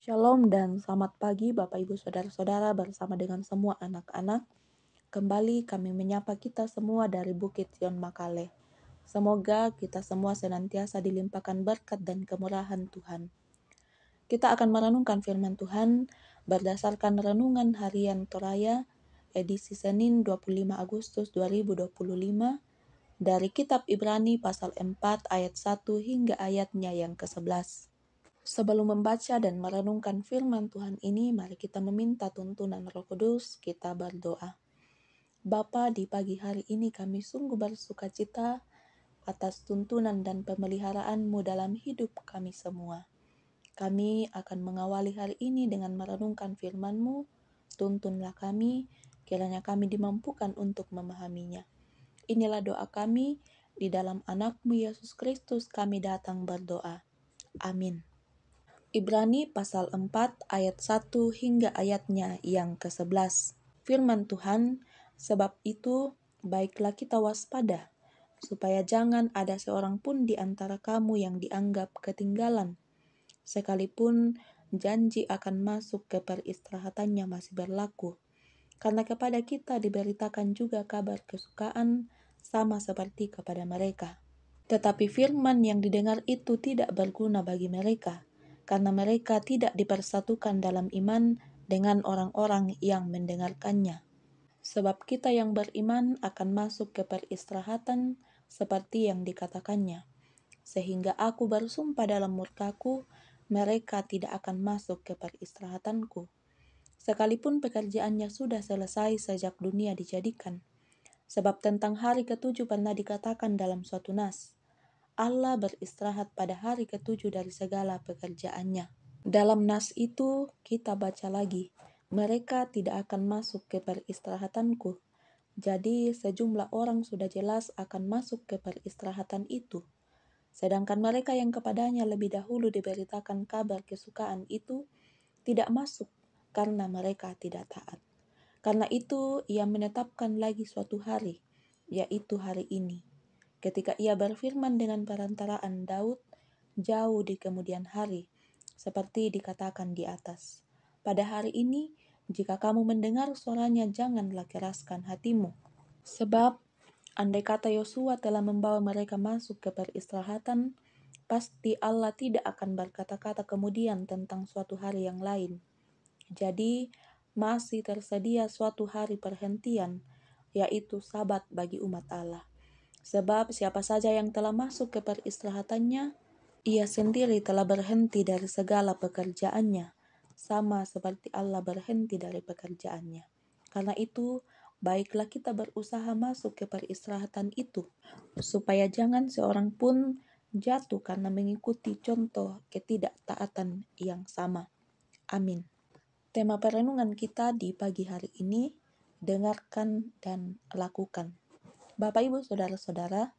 Shalom dan selamat pagi Bapak Ibu Saudara-saudara bersama dengan semua anak-anak. Kembali kami menyapa kita semua dari Bukit Sion Makale. Semoga kita semua senantiasa dilimpahkan berkat dan kemurahan Tuhan. Kita akan merenungkan firman Tuhan berdasarkan renungan harian Toraya edisi Senin 25 Agustus 2025 dari kitab Ibrani pasal 4 ayat 1 hingga ayatnya yang ke-11. Sebelum membaca dan merenungkan firman Tuhan ini, mari kita meminta tuntunan Roh Kudus, kita berdoa. Bapa, di pagi hari ini kami sungguh bersukacita atas tuntunan dan pemeliharaan-Mu dalam hidup kami semua. Kami akan mengawali hari ini dengan merenungkan firman-Mu, tuntunlah kami, kiranya kami dimampukan untuk memahaminya. Inilah doa kami, di dalam anak-Mu Yesus Kristus kami datang berdoa. Amin. Ibrani pasal 4 ayat 1 hingga ayatnya yang ke-11. Firman Tuhan, sebab itu baiklah kita waspada, supaya jangan ada seorang pun di antara kamu yang dianggap ketinggalan, sekalipun janji akan masuk ke peristirahatannya masih berlaku. Karena kepada kita diberitakan juga kabar kesukaan sama seperti kepada mereka. Tetapi firman yang didengar itu tidak berguna bagi mereka, karena mereka tidak dipersatukan dalam iman dengan orang-orang yang mendengarkannya. Sebab kita yang beriman akan masuk ke peristirahatan seperti yang dikatakannya. Sehingga aku bersumpah dalam murkaku, mereka tidak akan masuk ke peristirahatanku. Sekalipun pekerjaannya sudah selesai sejak dunia dijadikan. Sebab tentang hari ketujuh pernah dikatakan dalam suatu nas, Allah beristirahat pada hari ketujuh dari segala pekerjaannya. Dalam nas itu kita baca lagi, mereka tidak akan masuk ke peristirahatanku. Jadi sejumlah orang sudah jelas akan masuk ke peristirahatan itu. Sedangkan mereka yang kepadanya lebih dahulu diberitakan kabar kesukaan itu tidak masuk karena mereka tidak taat. Karena itu ia menetapkan lagi suatu hari, yaitu hari ini, ketika ia berfirman dengan perantaraan Daud jauh di kemudian hari, seperti dikatakan di atas. Pada hari ini, jika kamu mendengar suaranya, janganlah keraskan hatimu. Sebab, andai kata Yosua telah membawa mereka masuk ke peristirahatan, pasti Allah tidak akan berkata-kata kemudian tentang suatu hari yang lain. Jadi, masih tersedia suatu hari perhentian, yaitu Sabat bagi umat Allah. Sebab siapa saja yang telah masuk ke peristirahatannya, ia sendiri telah berhenti dari segala pekerjaannya, sama seperti Allah berhenti dari pekerjaannya. Karena itu, baiklah kita berusaha masuk ke peristirahatan itu, supaya jangan seorang pun jatuh karena mengikuti contoh ketidaktaatan yang sama. Amin. Tema perenungan kita di pagi hari ini, dengarkan dan lakukan. Bapak Ibu Saudara-saudara,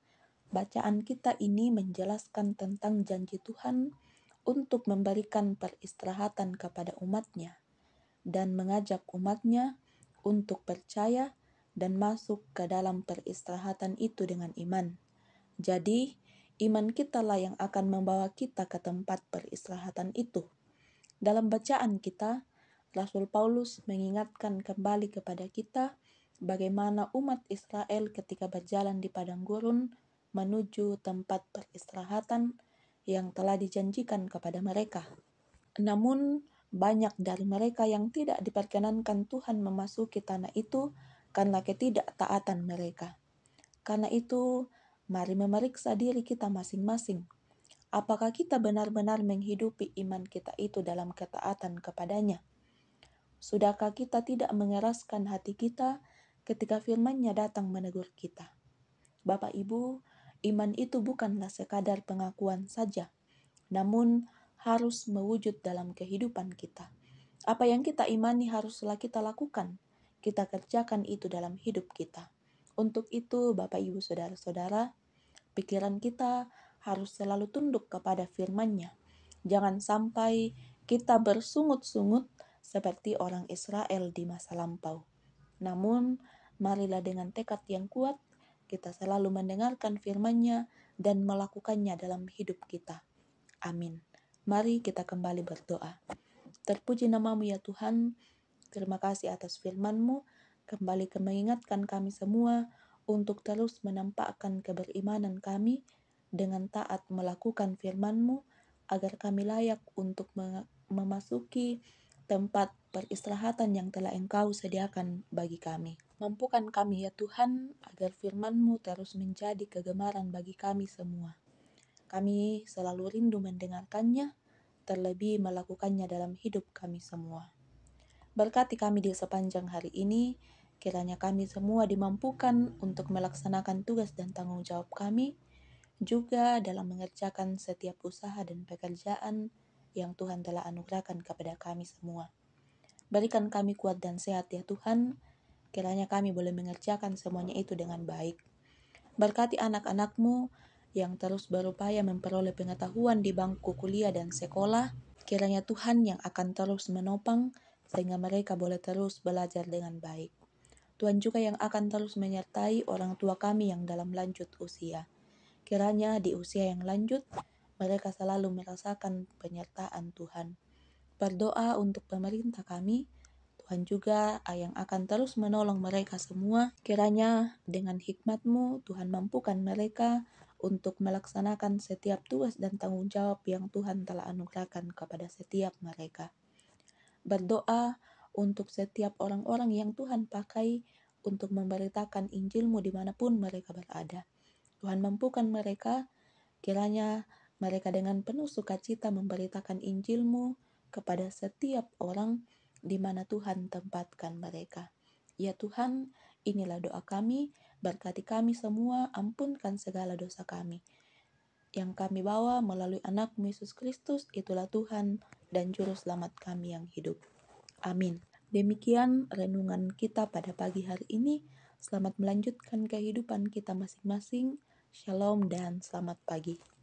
bacaan kita ini menjelaskan tentang janji Tuhan untuk memberikan peristirahatan kepada umatnya dan mengajak umatnya untuk percaya dan masuk ke dalam peristirahatan itu dengan iman. Jadi, iman kitalah yang akan membawa kita ke tempat peristirahatan itu. Dalam bacaan kita, Rasul Paulus mengingatkan kembali kepada kita bagaimana umat Israel ketika berjalan di padang gurun menuju tempat peristirahatan yang telah dijanjikan kepada mereka. Namun, banyak dari mereka yang tidak diperkenankan Tuhan memasuki tanah itu karena ketidaktaatan mereka. Karena itu, mari memeriksa diri kita masing-masing. Apakah kita benar-benar menghidupi iman kita itu dalam ketaatan kepadanya? Sudahkah kita tidak mengeraskan hati kita ketika firman-Nya datang menegur kita? Bapak Ibu, iman itu bukanlah sekadar pengakuan saja, namun harus mewujud dalam kehidupan kita. Apa yang kita imani haruslah kita lakukan. Kita kerjakan itu dalam hidup kita. Untuk itu, Bapak Ibu Saudara-saudara, pikiran kita harus selalu tunduk kepada firman-Nya. Jangan sampai kita bersungut-sungut seperti orang Israel di masa lampau. Namun, marilah dengan tekad yang kuat, kita selalu mendengarkan firman-Nya dan melakukannya dalam hidup kita. Amin. Mari kita kembali berdoa. Terpuji namamu ya Tuhan, terima kasih atas firman-Mu. Kembali mengingatkan kami semua untuk terus menampakkan keberimanan kami dengan taat melakukan firman-Mu, agar kami layak untuk memasuki tempat peristirahatan yang telah Engkau sediakan bagi kami. Mampukan kami ya Tuhan, agar firman-Mu terus menjadi kegemaran bagi kami semua. Kami selalu rindu mendengarkannya, terlebih melakukannya dalam hidup kami semua. Berkati kami di sepanjang hari ini, kiranya kami semua dimampukan untuk melaksanakan tugas dan tanggung jawab kami, juga dalam mengerjakan setiap usaha dan pekerjaan yang Tuhan telah anugerahkan kepada kami semua. Berikan kami kuat dan sehat ya Tuhan, kiranya kami boleh mengerjakan semuanya itu dengan baik. Berkati anak-anak-Mu yang terus berupaya memperoleh pengetahuan di bangku kuliah dan sekolah, kiranya Tuhan yang akan terus menopang sehingga mereka boleh terus belajar dengan baik. Tuhan juga yang akan terus menyertai orang tua kami yang dalam lanjut usia. Kiranya di usia yang lanjut, mereka selalu merasakan penyertaan Tuhan. Berdoa untuk pemerintah kami, Tuhan juga yang akan terus menolong mereka semua. Kiranya dengan hikmat-Mu, Tuhan mampukan mereka untuk melaksanakan setiap tugas dan tanggung jawab yang Tuhan telah anugerahkan kepada setiap mereka. Berdoa untuk setiap orang-orang yang Tuhan pakai untuk memberitakan Injil-Mu dimanapun mereka berada. Tuhan mampukan mereka, kiranya mereka dengan penuh sukacita memberitakan Injil-Mu kepada setiap orang di mana Tuhan tempatkan mereka. Ya Tuhan, inilah doa kami, berkati kami semua, ampunkan segala dosa kami yang kami bawa melalui anak-Mu Yesus Kristus, itulah Tuhan dan Juru Selamat kami yang hidup. Amin. Demikian renungan kita pada pagi hari ini. Selamat melanjutkan kehidupan kita masing-masing. Shalom dan selamat pagi.